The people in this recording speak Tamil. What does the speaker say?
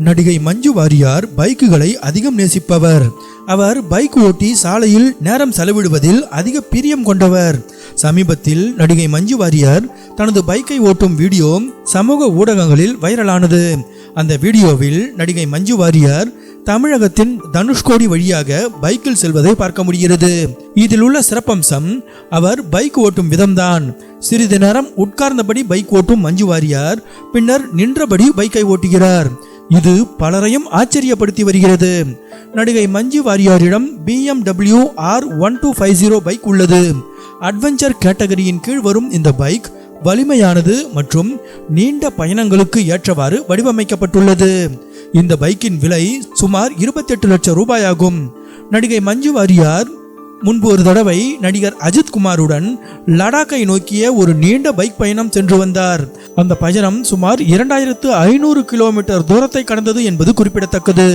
நடிகை மஞ்சு வாரியார் பைக்குகளை அதிகம் நேசிப்பவர். அவர் பைக் ஓட்டி சாலையில் நேரம் செலவிடுவதில் அதிக பிரியம் கொண்டவர். சமீபத்தில் நடிகை மஞ்சு வாரியார் தனது பைக்கை ஓட்டும் வீடியோ சமூக ஊடகங்களில் வைரலானது. அந்த வீடியோவில் நடிகை மஞ்சு வாரியார் தமிழகத்தின் தனுஷ்கோடி வழியாக பைக்கில் செல்வதை பார்க்க முடிகிறது. இதில் உள்ள சிறப்பம்சம் அவர் பைக் ஓட்டும் விதம்தான். சிறிது நேரம் உட்கார்ந்தபடி பைக் ஓட்டும் மஞ்சு வாரியார் பின்னர் நின்றபடி பைக்கை ஓட்டுகிறார். இது பலரையும் ஆச்சரியப்படுத்தி வருகிறது. நடிகை மஞ்சு வாரியாரிடம் BMW R1250 பைக் உள்ளது. அட்வென்ச்சர் கேட்டகரியின் கீழ் வரும் இந்த பைக் வலிமையானது மற்றும் நீண்ட பயணங்களுக்கு ஏற்றவாறு வடிவமைக்கப்பட்டுள்ளது. இந்த பைக்கின் விலை சுமார் 28 லட்சம் ரூபாயாகும். நடிகை மஞ்சு வாரியார் முன்பு ஒரு தடவை நடிகர் அஜித் குமாருடன் லடாக்கை நோக்கிய ஒரு நீண்ட பைக் பயணம் சென்று வந்தார். அந்த பயணம் சுமார் 2500 கிலோமீட்டர் தூரத்தை கடந்தது என்பது குறிப்பிடத்தக்கது.